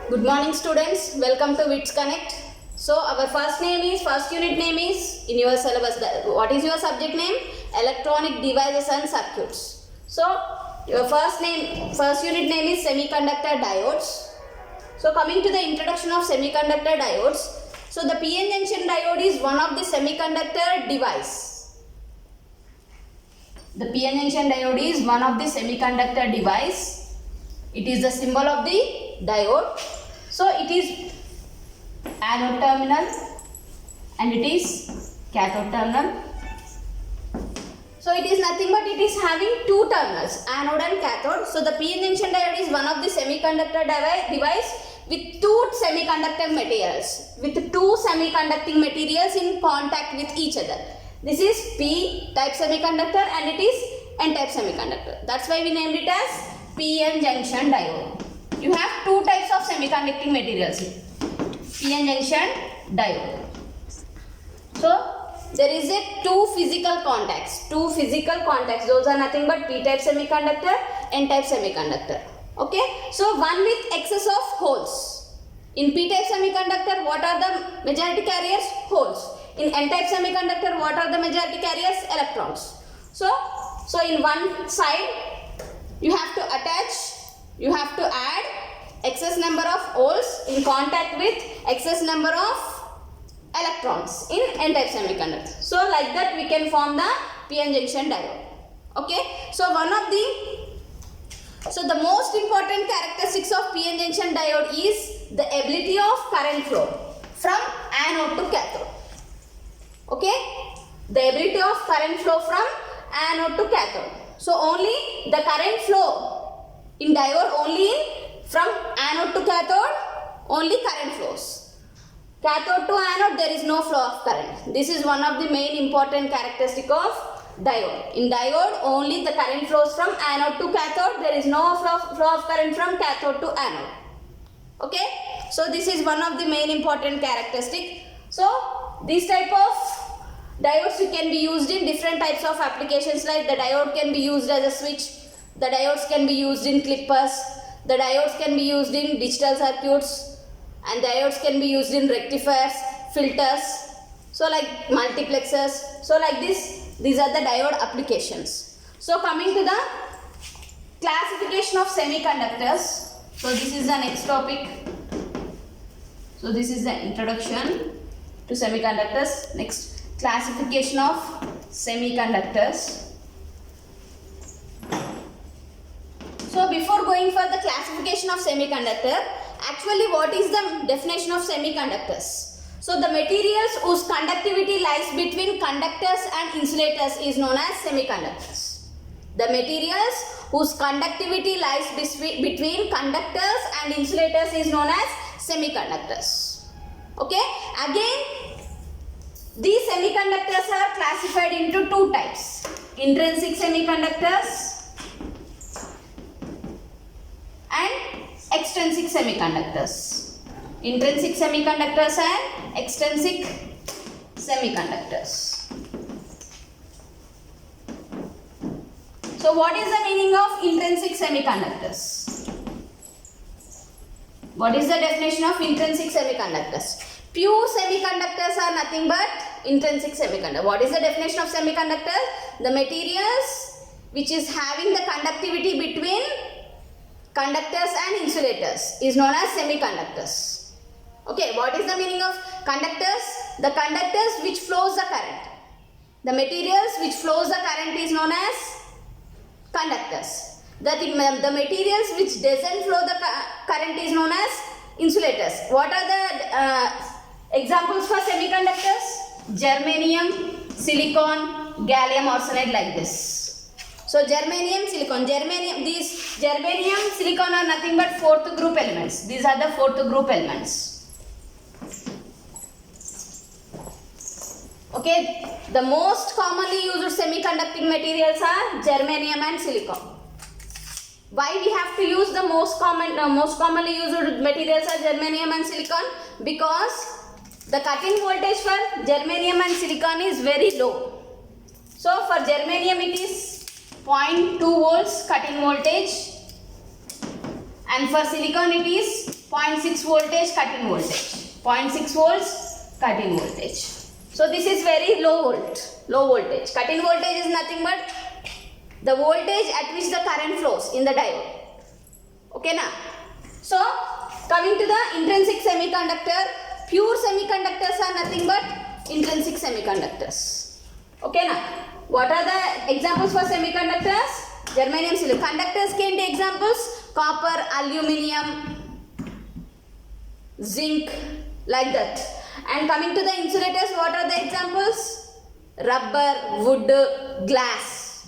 Good morning students, welcome to WITS Connect. So our first unit name is in your syllabus. What is your subject name? Electronic devices and circuits. So your first unit name is semiconductor diodes. So coming to the introduction of semiconductor diodes. So the PN junction diode is one of the semiconductor device. The PN junction diode is one of the semiconductor device. It is the symbol of the diode. So it is anode terminal and it is cathode terminal. So it is nothing but it is having two terminals, anode and cathode. So the PN junction diode is one of the semiconductor device with two semiconductor materials, with two semiconducting materials in contact with each other. This is P type semiconductor and it is N type semiconductor. That's why we named it as PN junction diode. You have two types of semiconducting materials here. PN junction diode. So there is a two physical contacts. Those are nothing but P type semiconductor, N type semiconductor. Okay. So one with excess of holes. In P type semiconductor, what are the majority carriers? Holes. In N type semiconductor, what are the majority carriers? Electrons. So in one side, you have to add excess number of holes in contact with excess number of electrons in N type semiconductor. So like that we can form the PN junction diode. Okay. So the most important characteristics of PN junction diode is the ability of current flow from anode to cathode. Okay. The ability of current flow from anode to cathode. So only the current flow in diode only from anode to cathode, only current flows. Cathode to anode, there is no flow of current. This is one of the main important characteristic of diode. In diode, only the current flows from anode to cathode. There is no flow of current from cathode to anode. Okay. So this is one of the main important characteristic. So this type of diodes can be used in different types of applications, like the diode can be used as a switch, the diodes can be used in clippers, the diodes can be used in digital circuits, and diodes can be used in rectifiers, filters, so like multiplexers. So like this, these are the diode applications. So coming to the classification of semiconductors. So this is the next topic. So this is the introduction to semiconductors. Next, classification of semiconductors. So before going for the classification of semiconductor, actually what is the definition of semiconductors? So the materials whose conductivity lies between conductors and insulators is known as semiconductors. The materials whose conductivity lies between conductors and insulators is known as semiconductors. Okay. Again, these semiconductors are classified into two types: intrinsic semiconductors and extrinsic semiconductors. Intrinsic semiconductors and extrinsic semiconductors. So what is the meaning of intrinsic semiconductors? What is the definition of intrinsic semiconductors? Pure semiconductors are nothing but intrinsic semiconductor. What is the definition of semiconductor? The materials which is having the conductivity between conductors and insulators is known as semiconductors. Okay, what is the meaning of conductors? The conductors which flows the current. The materials which flows the current is known as conductors. The materials which doesn't flow the current is known as insulators. What are the examples for semiconductors? Germanium, silicon, gallium arsenide, like this. So germanium, silicon. These germanium, silicon are nothing but fourth group elements. These are the fourth group elements. Okay. The most commonly used semiconducting materials are germanium and silicon. Why we have to use the most commonly used materials are germanium and silicon? Because the cut-in voltage for germanium and silicon is very low. So for germanium it is 0.2 volts cut-in voltage, and for silicon it is 0.6 voltage cut-in voltage. 0.6 volts cut-in voltage. So this is very low voltage. Cut-in voltage is nothing but the voltage at which the current flows in the diode. Okay na? So coming to the intrinsic semiconductor, pure semiconductors are nothing but intrinsic semiconductors. Okay na? What are the examples for semiconductors? Germanium, silicon. Conductors came to examples: copper, aluminium, zinc, like that. And coming to the insulators, what are the examples? Rubber, wood, glass.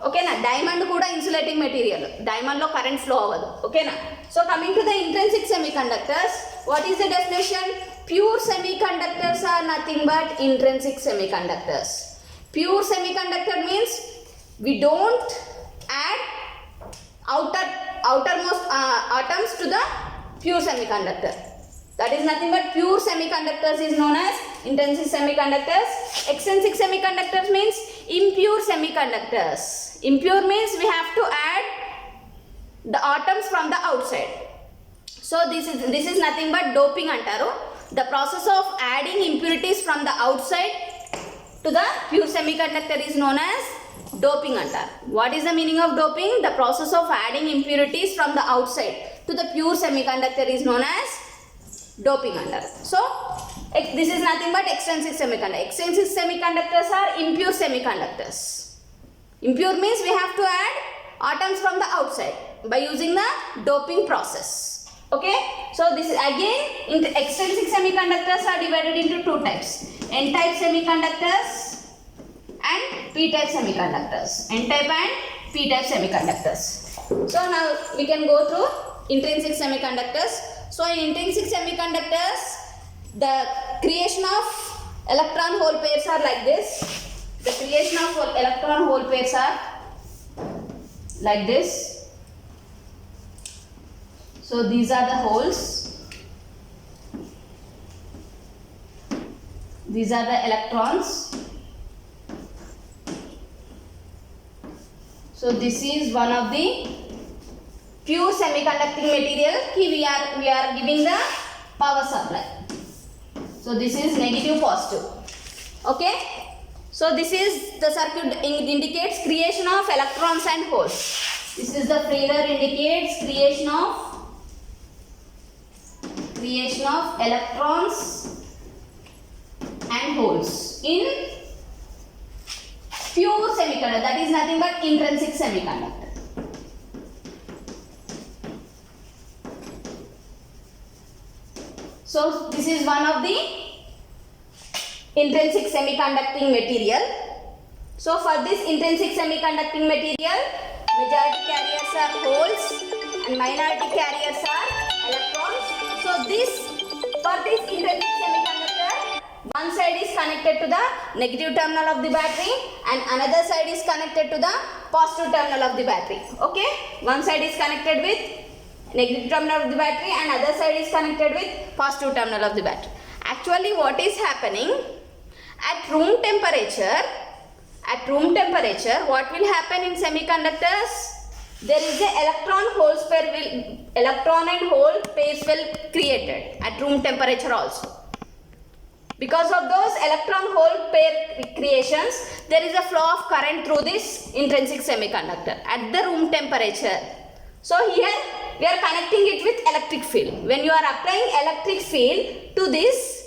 Okay na? Diamond kuda insulating material. Diamond lo current flow avadu. Okay na? So coming to the intrinsic semiconductors, what is the definition? Pure semiconductors are nothing but intrinsic semiconductors. Pure semiconductor means we don't add outermost atoms to the pure semiconductor. That is nothing but pure semiconductors is known as intrinsic semiconductors. Extrinsic semiconductors means impure semiconductors. Impure means we have to add the atoms from the outside. So this is nothing but doping antaru. The process of adding impurities from the outside to the pure semiconductor is known as doping antaru. What is the meaning of doping? The process of adding impurities from the outside to the pure semiconductor is known as doping antaru. So this is nothing but extrinsic semiconductor. Extrinsic semiconductors are impure semiconductors. Impure means we have to add atoms from the outside by using the doping process. Okay, so this is again extrinsic semiconductors are divided into two types: N-type semiconductors and P-type semiconductors. N-type and P-type semiconductors. So now we can go through intrinsic semiconductors. So in intrinsic semiconductors, the creation of electron hole pairs are like this. The creation of electron hole pairs are like this. So these are the holes. These are the electrons. So this is one of the pure semiconducting material. We are giving the power supply. So this is negative positive. Okay. So this is the circuit indicates creation of electrons and holes. This is the Frieder indicates creation of electrons and holes in pure semiconductor, that is nothing but intrinsic semiconductor. So this is one of the intrinsic semiconducting material. So for this intrinsic semiconducting material, majority carriers are holes and minority carriers are electrons. So for this intrinsic semiconductor, one side is connected to the negative terminal of the battery and another side is connected to the positive terminal of the battery. Okay, one side is connected with negative terminal of the battery and other side is connected with positive terminal of the battery. Actually, what is happening at room temperature? What will happen in semiconductors? There is a electron and hole pairs will created at room temperature also. Because of those electron hole pair creations, there is a flow of current through this intrinsic semiconductor at the room temperature. So here we are connecting it with electric field. When you are applying electric field to this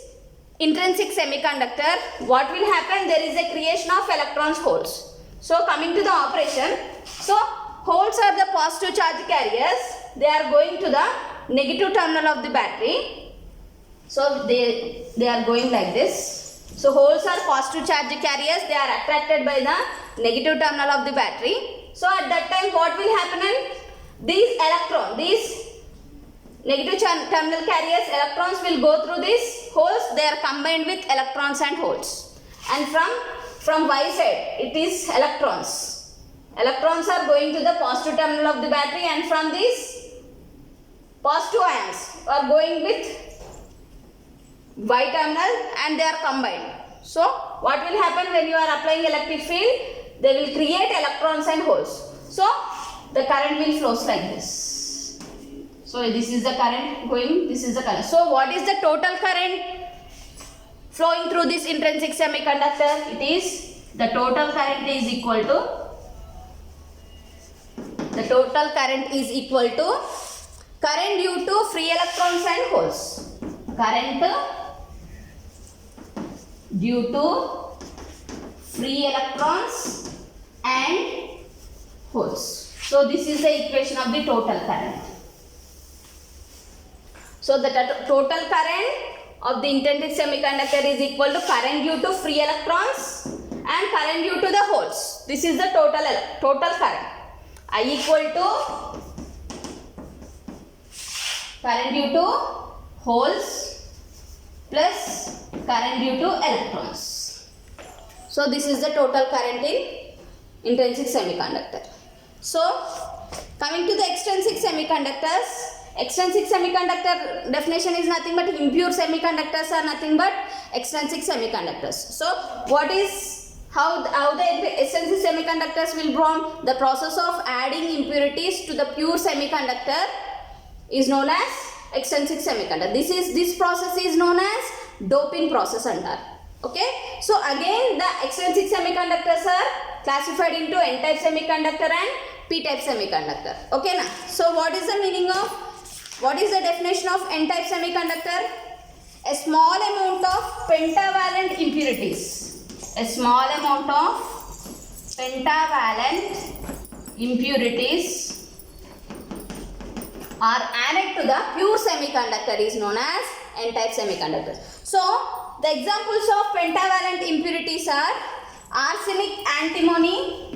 intrinsic semiconductor, what will happen? There is a creation of electrons, holes. So coming to the operation, so holes are the positive charge carriers. They are going to the negative terminal of the battery. So they are going like this. So holes are positive charge carriers. They are attracted by the negative terminal of the battery. So at that time, what will happen? These negative terminal carriers, electrons will go through these holes. They are combined with electrons and holes. And from Y side, it is electrons. Electrons are going to the positive terminal of the battery, and from these positive ions are going with Y terminal and they are combined. So what will happen when you are applying electric field? They will create electrons and holes. So the current will flows like this. So this is the current going, this is the current. So what is the total current flowing through this intrinsic semiconductor? It is, the total current is equal to, the total current is equal to current due to free electrons and holes. Current due to free electrons and holes. So this is the equation of the total current. So the total current of the intrinsic semiconductor is equal to current due to free electrons and current due to the holes. This is the total current. I equal to current due to holes plus current due to electrons. So this is the total current in intrinsic semiconductor. So coming to the extrinsic semiconductors, extrinsic semiconductor definition is nothing but impure semiconductors are nothing but extrinsic semiconductors. So what is how the extrinsic semiconductors will form? The process of adding impurities to the pure semiconductor is known as extrinsic semiconductor. This process is known as doping process under. Okay, so again the extrinsic semiconductors are classified into n-type semiconductor and p-type semiconductor. Okay now, so what is the meaning of, what is the definition of n-type semiconductor? A small amount of pentavalent impurities. A small amount of pentavalent impurities are added to the pure semiconductor is known as n-type semiconductors. So the examples of pentavalent impurities are arsenic, antimony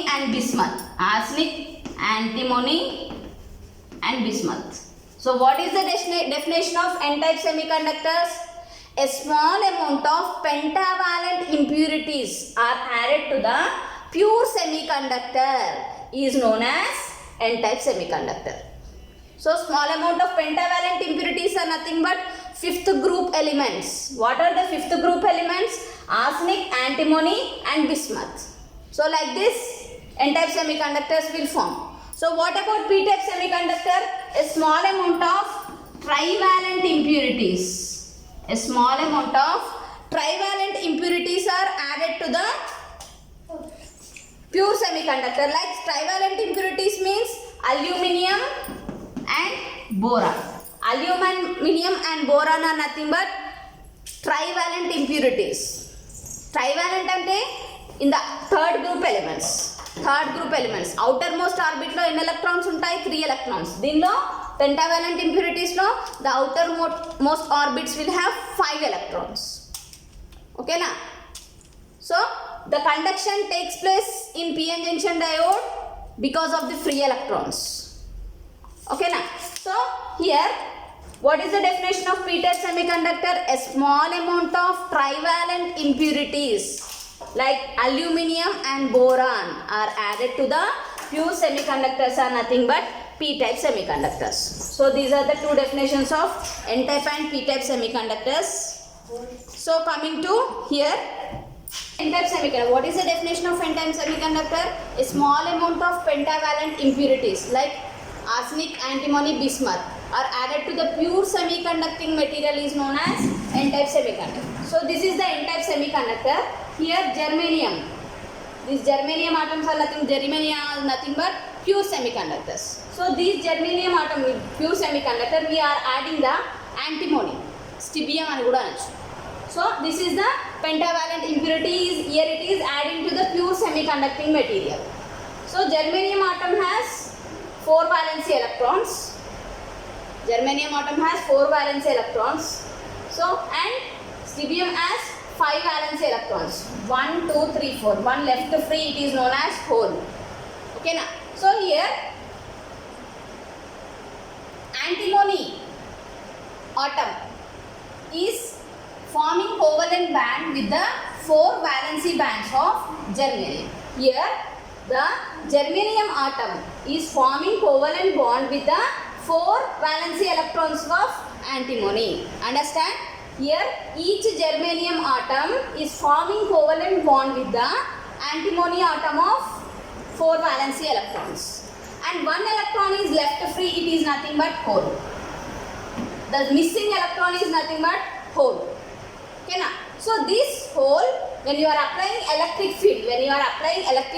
and bismuth. Arsenic, antimony and bismuth. So what is the definition of n-type semiconductors? A small amount of pentavalent impurities are added to the pure semiconductor is known as n-type semiconductor. So small amount of pentavalent impurities are nothing but fifth group elements. What are the fifth group elements? Arsenic, antimony and bismuth. So like this n-type semiconductors will form. So what about p-type semiconductor? A small amount of trivalent impurities. A small amount of trivalent impurities are added to the pure semiconductor. Like trivalent impurities means aluminium and boron. Aluminium and boron are nothing but trivalent impurities. Trivalent ante in the third group elements. Outermost orbit lo ఎన్ని electrons ఉంటాయి? 3 electrons. దీనిలో pentavalent impurities lo the outermost orbits will have 5 electrons. Okay na? So the conduction takes place in p-n junction diode because of the free electrons. Okay na? So here what is the definition of p-type semiconductor? A small amount of trivalent impurities like aluminium and boron are added to the pure semiconductors are nothing but p-type semiconductors. So these are the two definitions of n-type and p-type semiconductors. So coming to here, n-type semiconductor. What is the definition of n-type semiconductor? A small amount of pentavalent impurities like arsenic, antimony, bismuth are added to the pure semiconducting material is known as n-type semiconductor. So this is the n-type semiconductor. Here germanium. These germanium atoms are nothing but pure semiconductors. So these germanium atom pure semiconductor we are adding the antimony. Stibium ani kuda anachu. So this is the pentavalent impurities. Here it is adding to the pure semiconducting material. So germanium atom has 4 valency electrons. Germanium atom has 4 valency electrons. So and stibium has 5 valency electrons. 1, 2, 3, 4. One left free, it is known as hole. Okay na? So here antimony atom is forming covalent band with the 4 valency bands of germanium. Here the germanium atom is forming covalent bond with the 4 valency electrons of antimony. Understand? Here each germanium atom is forming covalent bond with the antimony atom of 4 valency electrons. and one electron is left free, it is nothing but hole. The missing electron is nothing but hole. Okay na? So this hole, when you are applying electric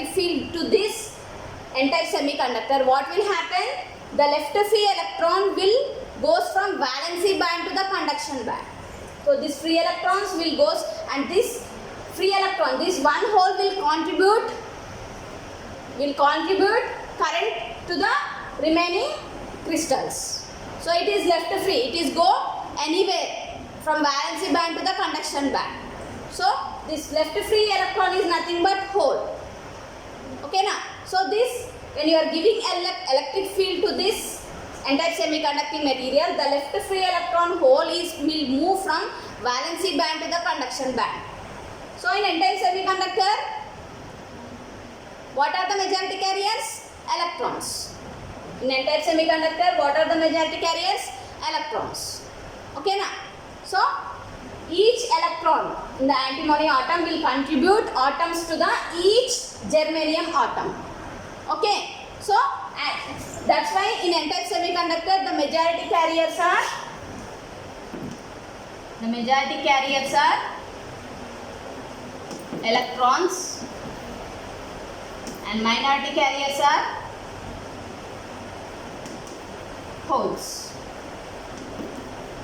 field, to this n-type semiconductor, what will happen? The left free electron will goes from valency band to the conduction band. So these free electrons will goes, and this free electron, this one hole will contribute current to the remaining crystals. So it is left free. It is go anywhere from valency band to the conduction band. So this left free electron is nothing but hole. Okay na? So this, when you are giving electric field to this n-type semiconducting material, the left free electron hole will move from valency band to the conduction band. So in n-type semiconductor, what are the majority carriers? Electrons. In n-type semiconductor, what are the majority carriers? Electrons. Okay na? So each electron in the antimony atom will contribute atoms to the each germanium atom. Okay. So that's why in n-type semiconductor the majority carriers are electrons and minority carriers are holes.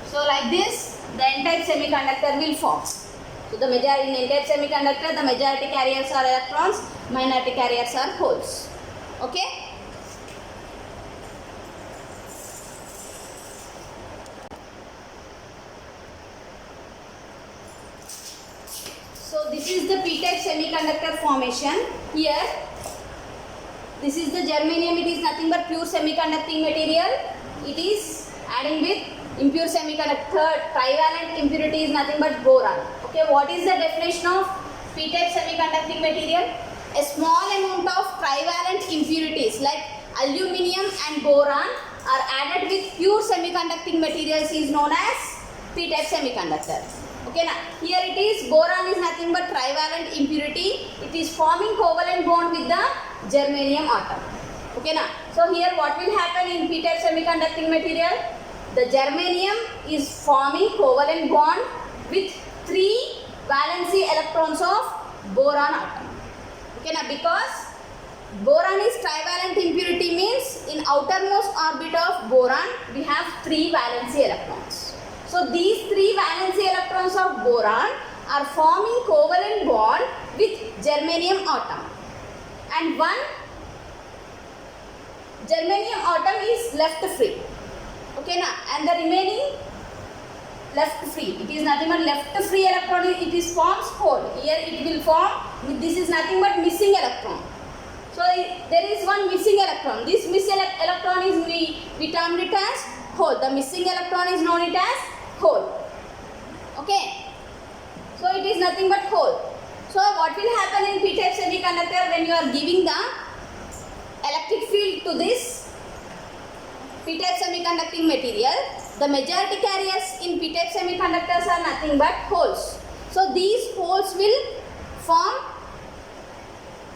So like this the n-type semiconductor will form. So the majority in n-type semiconductor, the majority carriers are electrons, minority carriers are holes. Okay. So this is the p-type semiconductor formation. Here, this is the germanium. It is nothing but pure semiconducting material. It is adding with impure semiconductor. Trivalent impurity is nothing but boron. Okay, what is the definition of p-type semiconducting material? A small amount of trivalent impurities like aluminium and boron are added with pure semiconducting materials is known as p-type semiconductor. Okay, now here it is, boron is nothing but trivalent impurity. It is forming covalent bond with the germanium atom. Okay, now so here what will happen in p-type semiconducting material? The germanium is forming covalent bond with 3 valency electrons of boron atom. Okay, now because boron is trivalent impurity means in outermost orbit of boron we have 3 valency electrons. So these 3 valency electrons of boron are forming covalent bond with germanium atom, and one germanium atom is left free. Okay, now and the remaining left free, it is nothing but left free electron, it is forms hole. Here it will form, this is nothing but missing electron. So there is one missing electron. This missing electron is we termed it as hole. The missing electron is known it as hole. Okay. So it is nothing but hole. So what will happen in p-type semiconductor when you are giving the electric field to this p-type semiconducting material? The majority carriers in p-type semiconductors are nothing but holes. So these holes will form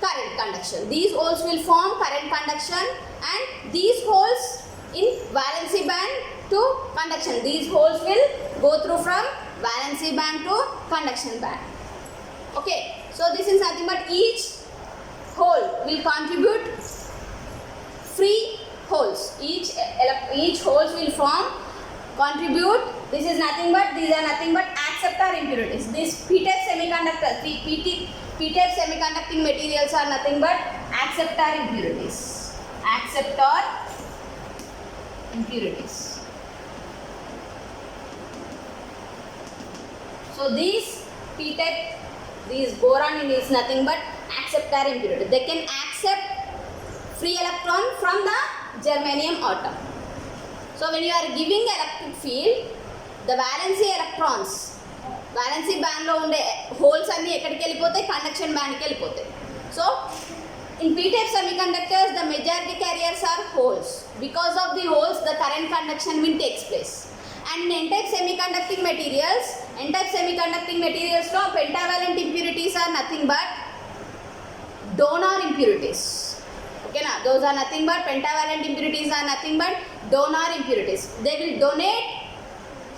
current conduction. These holes will form current conduction, and these holes in valency band to conduction. These holes will go through from valency band to conduction band. Okay. So this is nothing but each hole will contribute free holes. Each holes will contribute. This is nothing but, these are nothing but acceptor impurities. This p-type semiconductor, p-type semiconducting materials are nothing but acceptor impurities. Acceptor impurities. So these p-type, these boron is nothing but acceptor impurity. They can accept free electron from the germanium atom. So when you are giving electric field, the valency electrons, valency band lo unde holes anni ekkadiki vellipotayi, conduction band ki vellipotayi. So in p-type semiconductors the majority carriers are holes. Because of the holes the current conduction will takes place. And in n-type semiconducting materials lo pentavalent impurities are nothing but donor impurities. Okay na, Those are nothing but pentavalent impurities are nothing but donor impurities. They will donate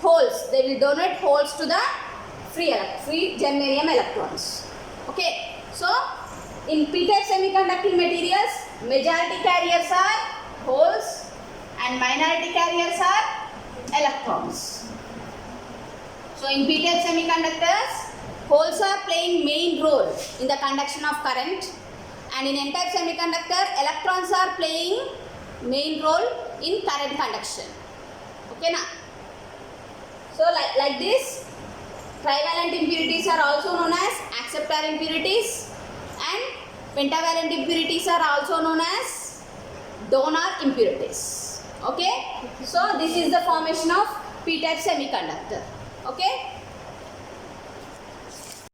holes. They will donate holes to the free germanium electrons. Okay. So in p-type semiconducting materials, majority carriers are holes and minority carriers are electrons. So in p-type semiconductors, holes are playing main role in the conduction of current, and in n-type semiconductor, electrons are playing main role in current conduction. Okay na? So like this, trivalent impurities are also known as acceptor impurities, and pentavalent impurities are also known as donor impurities. Okay, so this is the formation of p-type semiconductor. Okay.